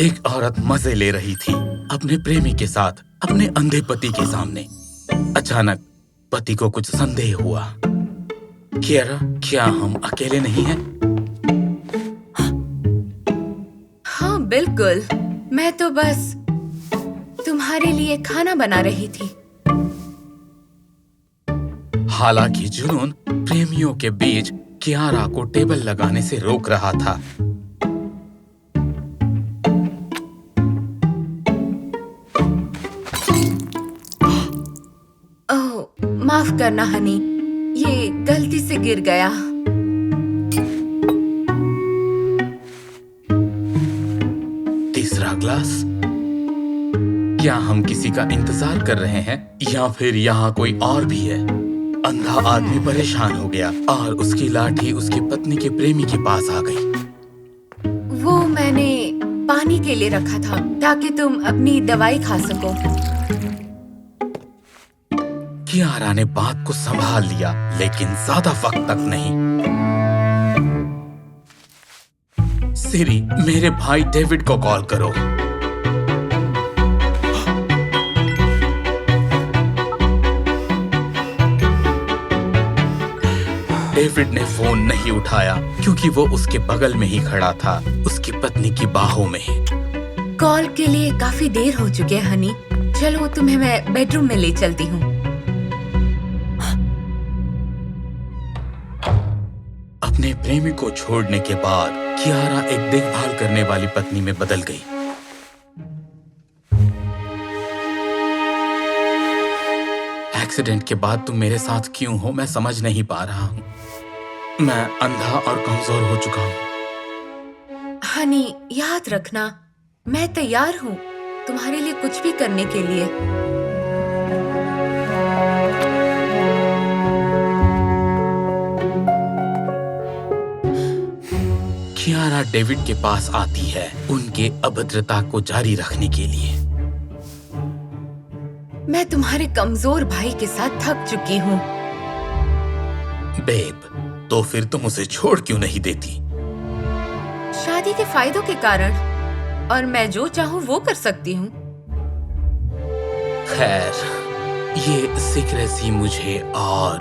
एक औरत मजे ले रही थी अपने प्रेमी के साथ अपने अंधे पति के सामने। अचानक पति को कुछ संदेह हुआ। कियारा, क्या हम अकेले नहीं हैं? हाँ बिल्कुल, मैं तो बस तुम्हारे लिए खाना बना रही थी। हालांकि जुनून प्रेमियों के बीच कियारा को टेबल लगाने से रोक रहा था। ओह, माफ करना हनी, ये गलती से गिर गया। तीसरा ग्लास। क्या हम किसी का इंतजार कर रहे हैं या फिर यहाँ कोई और भी है? अंधा आदमी परेशान हो गया और उसकी लाठी उसकी पत्नी के प्रेमी के पास आ गई। वो मैंने पानी के लिए रखा था ताकि तुम अपनी दवाई खा सको। कियारा ने बात को संभाल लिया, लेकिन ज्यादा वक्त तक नहीं। सिरी, मेरे भाई डेविड को कॉल करो। डेविड ने फोन नहीं उठाया क्योंकि वो उसके बगल में ही खड़ा था, उसकी पत्नी की बाहों में। कॉल के लिए काफी देर हो चुकी है हनी, चलो तुम्हें मैं बेडरूम में ले चलती हूँ। अपने प्रेमी को छोड़ने के बाद कियारा एक देखभाल करने वाली पत्नी में बदल गई। एक्सीडेंट के बाद तुम मेरे साथ क्यों हो, मैं समझ नहीं पा रहा हूँ। मैं अंधा और कमजोर हो चुका हूँ। हनी, याद रखना, मैं तैयार हूँ तुम्हारे लिए कुछ भी करने के लिए। कियारा डेविड के पास आती है उनके अभद्रता को जारी रखने के लिए। मैं तुम्हारे कमजोर भाई के साथ थक चुकी हूँ। बेब, तो फिर तुम उसे छोड़ क्यों नहीं देती? शादी के फायदों के कारण, और मैं जो चाहूँ वो कर सकती हूँ। खैर, ये सीक्रेसी मुझे और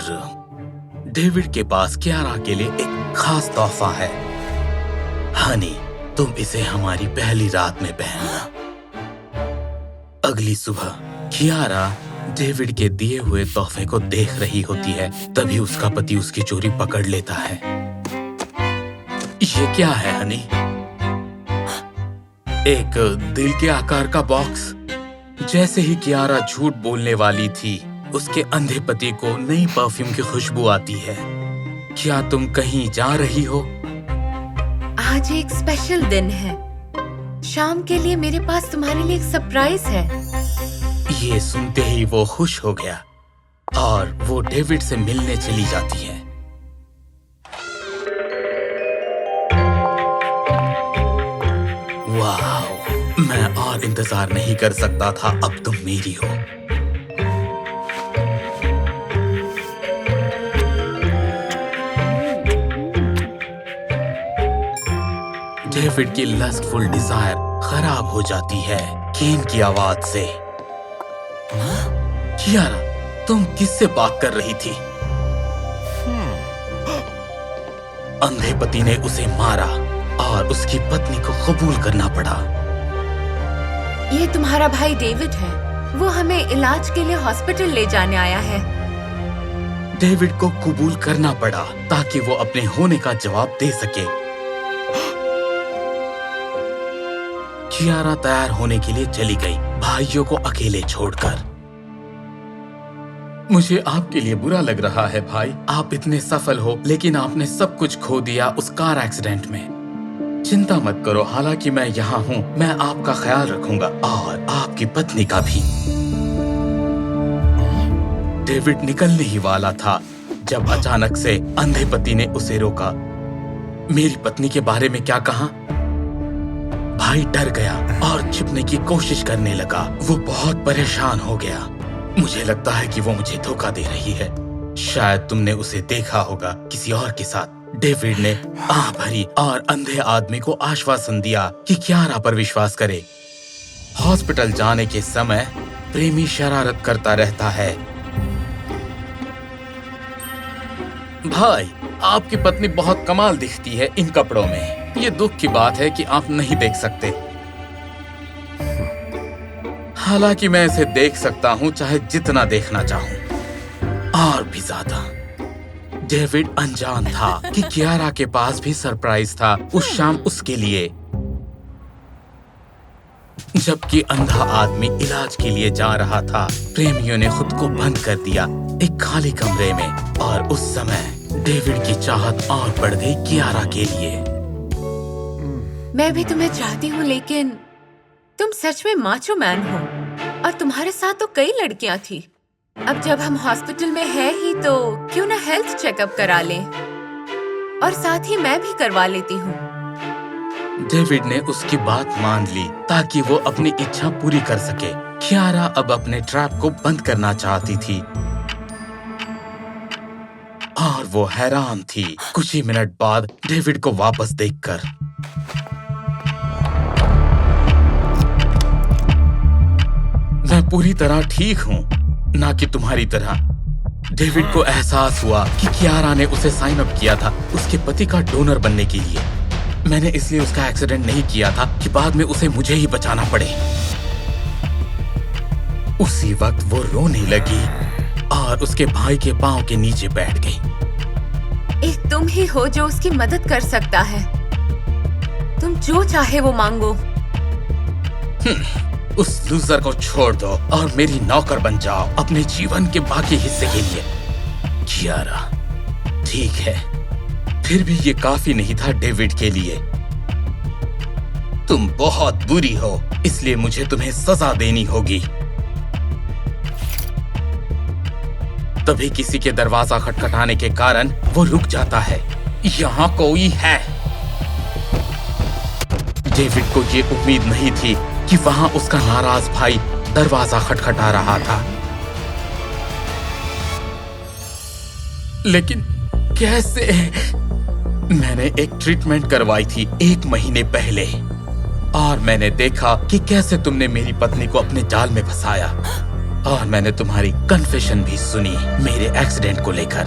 डेविड के पास कियारा के लिए एक खास तोहफा है। हनी, तुम इसे हमारी पहली रात में पहनना। अगली सुबह कियारा डेविड के दिए हुए तोहफे को देख रही होती है, तभी उसका पति उसकी चोरी पकड़ लेता है। ये क्या है हनी? एक दिल के आकार का बॉक्स। जैसे ही कियारा झूठ बोलने वाली थी, उसके अंधे पति को नई परफ्यूम की खुशबू आती है। क्या तुम कहीं जा रही हो? आज एक स्पेशल दिन है। शाम के लिए मेरे पास तुम्हारे लिए एक सरप्राइज है। ये सुनते ही वो खुश हो गया और वो डेविड से मिलने चली जाती है। वाह, मैं और इंतजार नहीं कर सकता था, अब तुम मेरी हो। डेविड की लस्टफुल डिजायर खराब हो जाती है केन की आवाज से। कियारा, तुम किससे बात कर रही थी? अंधे पति ने उसे मारा और उसकी पत्नी को कबूल करना पड़ा। ये तुम्हारा भाई डेविड है, वो हमें इलाज के लिए हॉस्पिटल ले जाने आया है। डेविड को कबूल करना पड़ा ताकि वो अपने होने का जवाब दे सके। कियारा तैयार होने के लिए चली गई, भाइयों को अकेले छोड़कर। मुझे आपके लिए बुरा लग रहा है भाई, आप इतने सफल हो लेकिन आपने सब कुछ खो दिया उस कार एक्सीडेंट में। चिंता मत करो, हालांकि मैं यहाँ हूँ, मैं आपका ख्याल रखूंगा और आपकी पत्नी का भी। डेविड निकलने ही वाला था जब अचानक से अंधे पति ने उसे रोका। मेरी पत्नी के बारे में क्या कहा? भाई डर गया और छिपने की कोशिश करने लगा। वो बहुत परेशान हो गया। मुझे लगता है कि वो मुझे धोखा दे रही है। शायद तुमने उसे देखा होगा किसी और के साथ। डेविड ने आह भरी और अंधे आदमी को आश्वासन दिया कि कियारा पर विश्वास करे। हॉस्पिटल जाने के समय प्रेमी शरारत करता रहता है। भाई, आपकी पत्नी बहुत कमाल दिखती है इन कपड़ों में। ये दुख की बात है कि आप नहीं देख सकते। हालांकि मैं इसे देख सकता हूं, चाहे जितना देखना चाहूं और भी ज्यादा। डेविड अनजान था कि कियारा के पास भी सरप्राइज था उस शाम उसके लिए। जबकि अंधा आदमी इलाज के लिए जा रहा था, प्रेमियों ने खुद को बंद कर दिया एक खाली कमरे में, और उस समय डेविड की चाहत और बढ़ गई कियारा के लिए। मैं भी तुम्हें चाहती हूँ, लेकिन तुम सच में माचो मैन हो और तुम्हारे साथ तो कई लड़कियां थी। अब जब हम हॉस्पिटल में है ही तो क्यों ना हेल्थ चेकअप करा लें, और साथ ही मैं भी करवा लेती हूँ। डेविड ने उसकी बात मान ली ताकि वो अपनी इच्छा पूरी कर सके। कियारा अब अपने ट्रैप को बंद करना चाहती थी और वो हैरान थी कुछ ही मिनट बाद डेविड को वापस देखकर। मैं पूरी तरह ठीक हूँ, ना कि तुम्हारी तरह। डेविड को एहसास हुआ कि कियारा ने उसे साइन अप किया था उसके पति का डोनर बनने के लिए। मैंने इसलिए उसका एक्सीडेंट नहीं किया था कि बाद में उसे मुझे ही बचाना पड़े। उसी वक्त वो रोने लगी और उसके भाई के पांव के नीचे बैठ गई। एक तुम ही हो जो उसकी मदद कर सकता है। तुम जो चाहे वो मांगो। उस लूजर को छोड़ दो और मेरी नौकर बन जाओ अपने जीवन के बाकी हिस्से के लिए। कियारा, ठीक है, फिर भी ये काफी नहीं था डेविड के लिए। तुम बहुत बुरी हो, इसलिए मुझे तुम्हें सजा देनी होगी। तभी किसी के दरवाजा खटखटाने के कारण वो रुक जाता है। यहाँ कोई है। डेविड को ये उम्मीद नहीं थी कि वहां उसका नाराज भाई दरवाजा खटखटा रहा था। लेकिन कैसे? मैंने एक ट्रीटमेंट करवाई थी 1 महीने पहले, और मैंने देखा कि कैसे तुमने मेरी पत्नी को अपने जाल में फंसाया, और मैंने तुम्हारी कन्फेशन भी सुनी मेरे एक्सीडेंट को लेकर।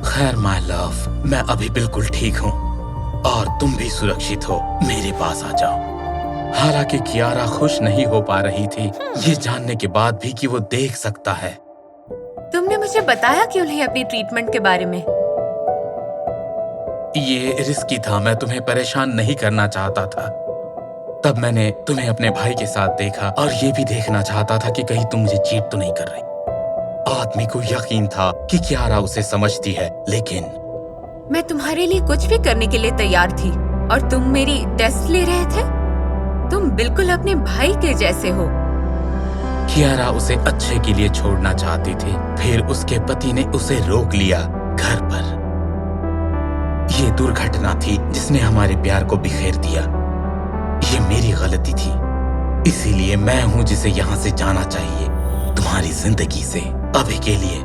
खैर माय लव, मैं अभी बिल्कुल ठीक हूँ और तुम भी सुरक्षित हो। मेरे पास आ जाओ। हालांकि कियारा खुश नहीं हो पा रही थी ये जानने के बाद भी कि वो देख सकता है। तुमने मुझे बताया क्यों नहीं अपनी ट्रीटमेंट के बारे में? ये रिस्की था, मैं तुम्हें परेशान नहीं करना चाहता था। तब मैंने तुम्हें अपने भाई के साथ देखा और ये भी देखना चाहता था कि कहीं तुम मुझे चीट तो नहीं कर रही। आदमी को यकीन था कि कियारा उसे समझती है, लेकिन मैं तुम्हारे लिए कुछ भी करने के लिए तैयार थी, और तुम मेरी टेस्ट ले रहे थे। तुम बिल्कुल अपने भाई के जैसे हो। कियारा उसे अच्छे के लिए छोड़ना चाहती थी, फिर उसके पति ने उसे रोक लिया घर पर। ये दुर्घटना थी जिसने हमारे प्यार को बिखेर दिया। ये मेरी गलती थी, इसीलिए मैं हूँ जिसे यहाँ से जाना चाहिए, तुम्हारी जिंदगी से। अभी के लिए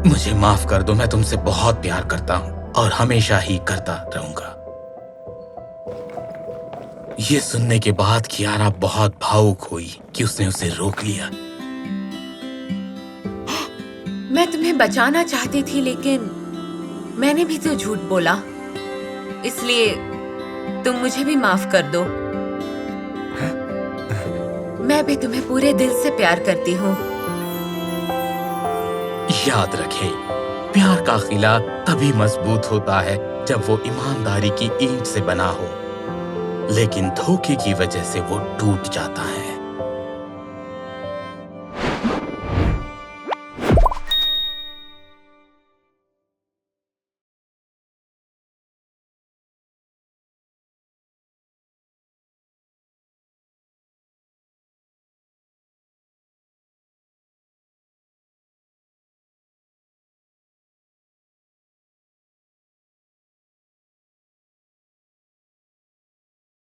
मुझे माफ कर दो। मैं तुमसे बहुत प्यार करता हूँ और हमेशा ही करता रहूंगा। ये सुनने के बाद कियारा बहुत भावुक हुई कि उसने उसे रोक लिया। मैं तुम्हें बचाना चाहती थी, लेकिन मैंने भी तो झूठ बोला, इसलिए तुम मुझे भी माफ कर दो। मैं भी तुम्हें पूरे दिल से प्यार करती हूँ। याद रखें, प्यार का किला तभी मजबूत होता है जब वो ईमानदारी की ईंट से बना हो, लेकिन धोखे की वजह से वो टूट जाता है।